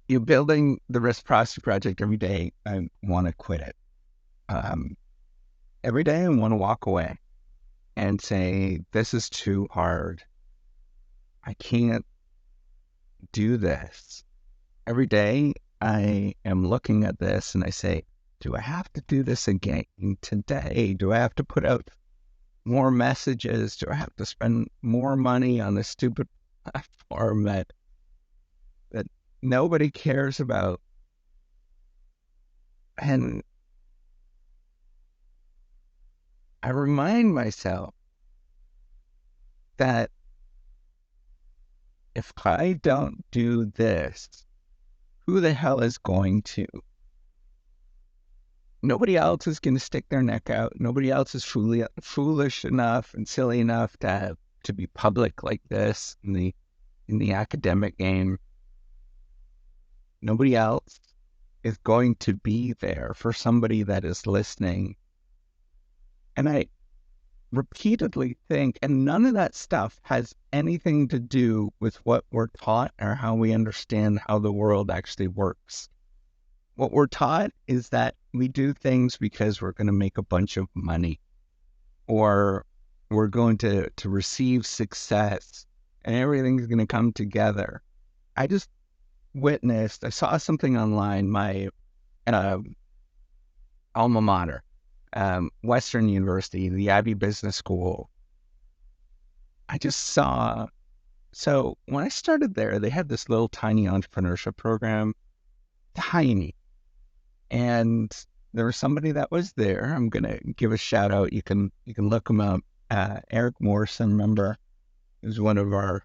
You're building the reciprocity project every day. I want to quit it. Um, every day I want to walk away and say, this is too hard. I can't do this. Every day I am looking at this and I say, do I have to do this again today? Do I have to put out more messages? Do I have to spend more money on this stupid platform that nobody cares about? And I remind myself that if I don't do this, who the hell is going to? Nobody else is going to stick their neck out. Nobody else is foolish enough and silly enough to be public like this in the academic game. Nobody else is going to be there for somebody that is listening. And I repeatedly think, and none of that stuff has anything to do with what we're taught or how we understand how the world actually works. What we're taught is that we do things because we're going to make a bunch of money, or we're going to receive success and everything's going to come together. I just I saw something online, my uh, alma mater, Western University, the Ivey Business School. I just saw, so when I started there, they had this little tiny entrepreneurship program, tiny. And there was somebody that was there. I'm going to give a shout out. You can look him up. Eric Morse, I remember, he was one of our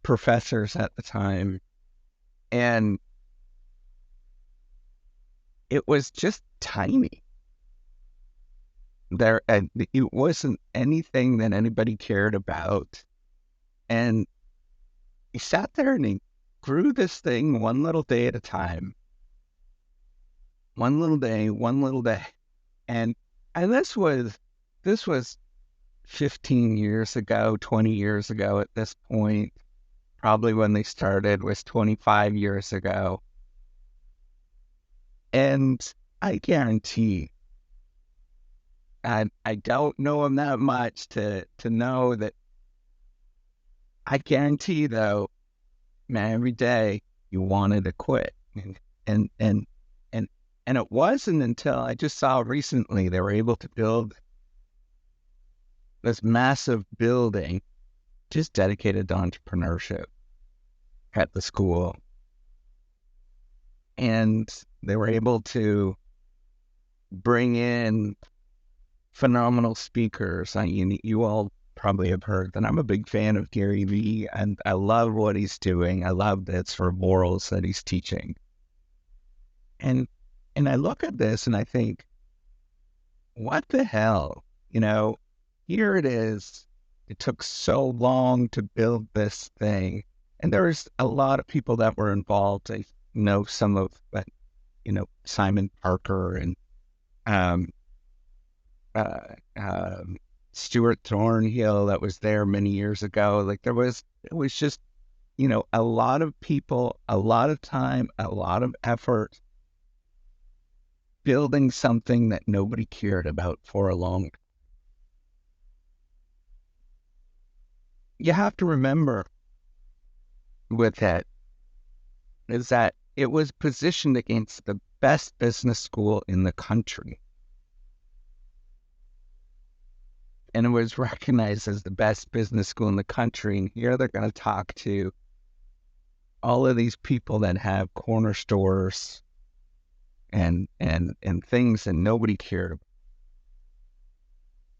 professors at the time. And it was just tiny. And it wasn't anything that anybody cared about. And he sat there and he grew this thing one little day at a time. One little day, one little day. And and this was 15 years ago, 20 years ago at this point. Probably when they started was 25 years ago. And I guarantee, I don't know him that much to know that. I guarantee though, man, every day you wanted to quit. And and and and it wasn't until I just saw recently they were able to build this massive building just dedicated to entrepreneurship at the school. And they were able to bring in phenomenal speakers. You all probably have heard that I'm a big fan of GaryVee, and I love what he's doing. I love that sort of morals that he's teaching. And and I look at this and I think, what the hell? You know, here it is. It took so long to build this thing. And there's a lot of people that were involved. I know some of, Simon Parker and um, uh, Stuart Thornhill that was there many years ago. It was just, a lot of people, a lot of time, a lot of effort building something that nobody cared about for a long time. You have to remember with that is that it was positioned against the best business school in the country. And it was recognized as the best business school in the country. And here they're going to talk to all of these people that have corner stores and things that nobody cared about.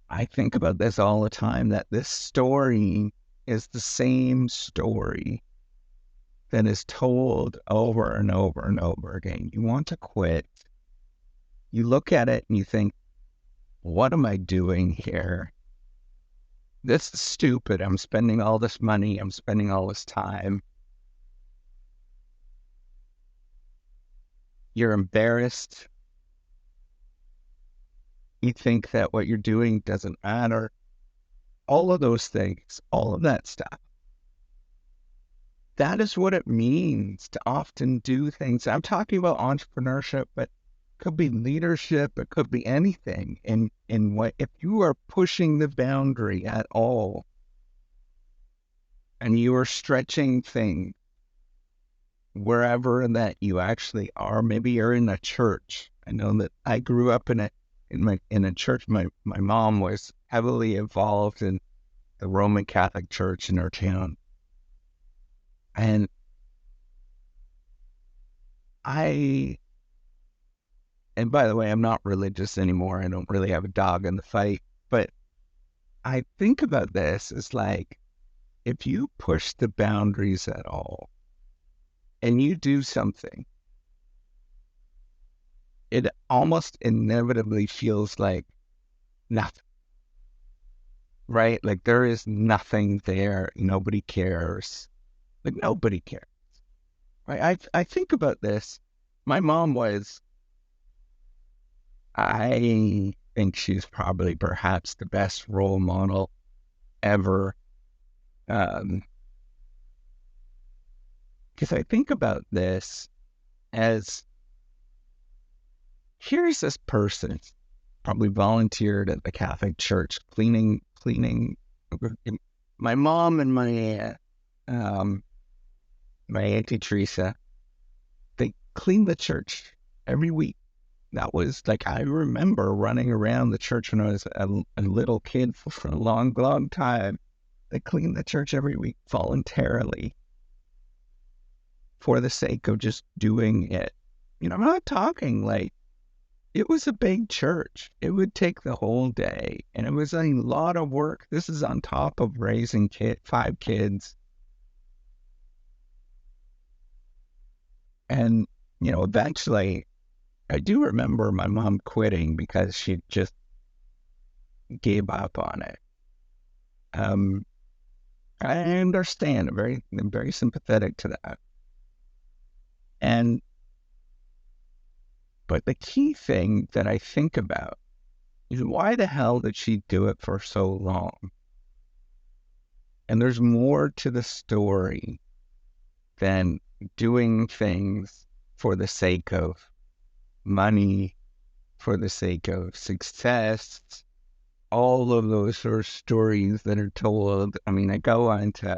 I think about this all the time, that this story is the same story that is told over and over and over again. You want to quit. You look at it and you think, what am I doing here? This is stupid. I'm spending all this money. I'm spending all this time. You're embarrassed. You think that what you're doing doesn't matter. All of those things, all of that stuff. that is what it means to often do things. I'm talking about entrepreneurship, but it could be leadership, it could be anything. In what if you are pushing the boundary at all and you are stretching things wherever that you actually are, maybe you're in a church. I know that I grew up in a church. My mom was heavily involved in the Roman Catholic Church in our town. And I and by the way, I'm not religious anymore. I don't really have a dog in the fight. But I think about this as like, if you push the boundaries at all and you do something, it almost inevitably feels like nothing, right? Like there is nothing there. Nobody cares. Like nobody cares, right? I think about this. My mom was, I think she's probably perhaps the best role model ever. Because I think about this as, here's this person probably volunteered at the Catholic Church cleaning. My mom and my Auntie Teresa, they cleaned the church every week. That was like, I remember running around the church when I was a little kid for a long, long time. They cleaned the church every week voluntarily for the sake of just doing it. You know, I'm not talking like, it was a big church. It would take the whole day, and it was a lot of work. This is on top of raising 5 kids. And, you know, eventually, I do remember my mom quitting because she just gave up on it. I understand. I'm very sympathetic to that. But the key thing that I think about is, why the hell did she do it for so long? And there's more to the story than doing things for the sake of money, for the sake of success, all of those sort of stories that are told. I mean, go onto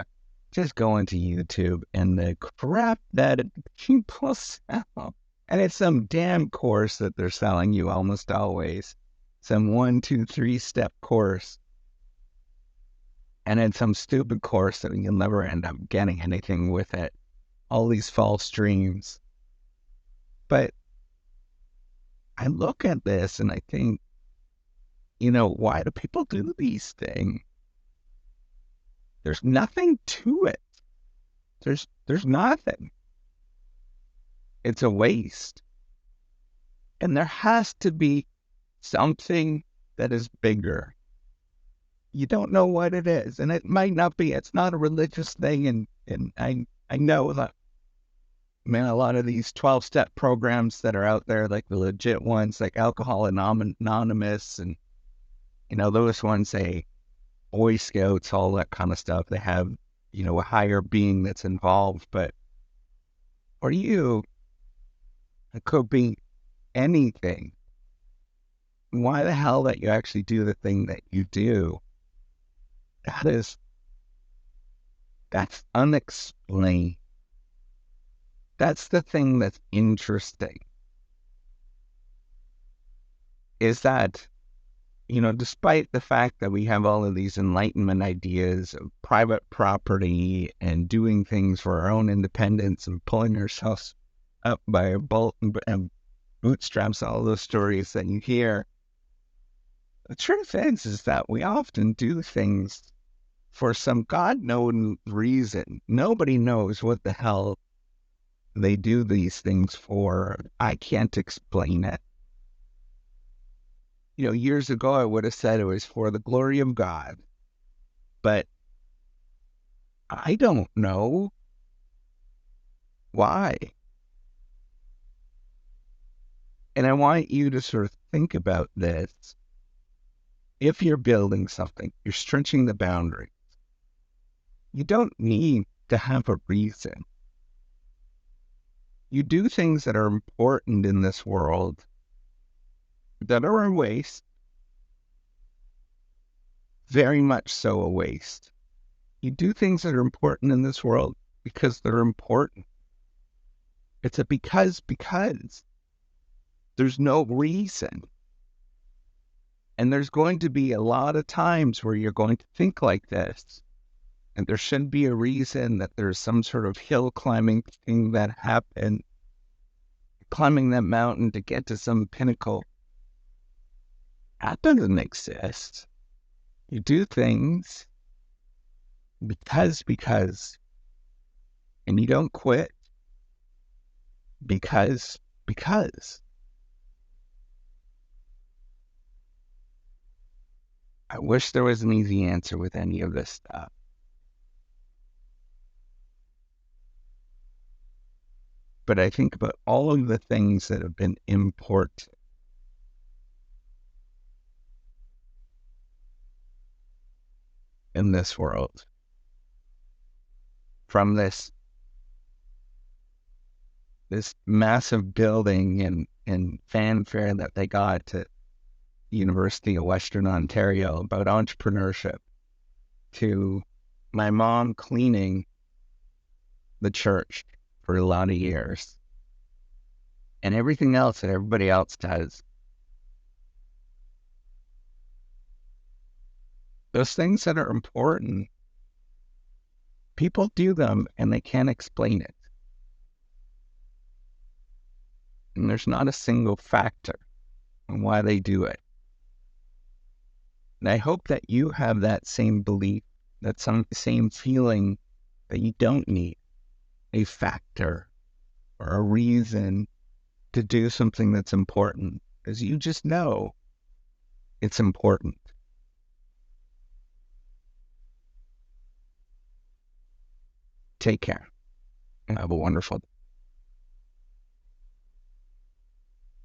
YouTube and the crap that people sell. And it's some damn course that they're selling you almost always. Some 1, 2, 3 step course. And it's some stupid course that you'll never end up getting anything with it. All these false dreams. But I look at this and I think, you know, why do people do these things? There's nothing to it. There's nothing. It's a waste. And there has to be something that is bigger. You don't know what it is. And it might not be. It's not a religious thing. And I know that, man, a lot of these 12-step programs that are out there, like the legit ones, like Alcohol Anonymous, and, you know, those ones, say Boy Scouts, all that kind of stuff, they have, you know, a higher being that's involved. But for you, it could be anything. Why the hell that you actually do the thing that you do? That's unexplained. That's the thing that's interesting. Is that, you know, despite the fact that we have all of these Enlightenment ideas of private property and doing things for our own independence and pulling ourselves up by our bootstraps, all those stories that you hear, the truth is that we often do things for some God-known reason. Nobody knows what the hell they do these things for. I can't explain it. You know, years ago, I would have said it was for the glory of God. But I don't know why. And I want you to sort of think about this. If you're building something, you're stretching the boundary. You don't need to have a reason. You do things that are important in this world that are a waste, very much so a waste. You do things that are important in this world because they're important. It's a because. There's no reason. And there's going to be a lot of times where you're going to think like this. And there shouldn't be a reason that there's some sort of hill climbing thing that happened, climbing that mountain to get to some pinnacle. That doesn't exist. You do things because, and you don't quit because. I wish there was an easy answer with any of this stuff. But I think about all of the things that have been important in this world. From this massive building and fanfare that they got to University of Western Ontario about entrepreneurship, to my mom cleaning the church for a lot of years, and everything else that everybody else does. Those things that are important, people do them and they can't explain it. And there's not a single factor on why they do it. And I hope that you have that same belief, that same feeling that you don't need a factor or a reason to do something that's important, because you just know it's important. Take care and have a wonderful day.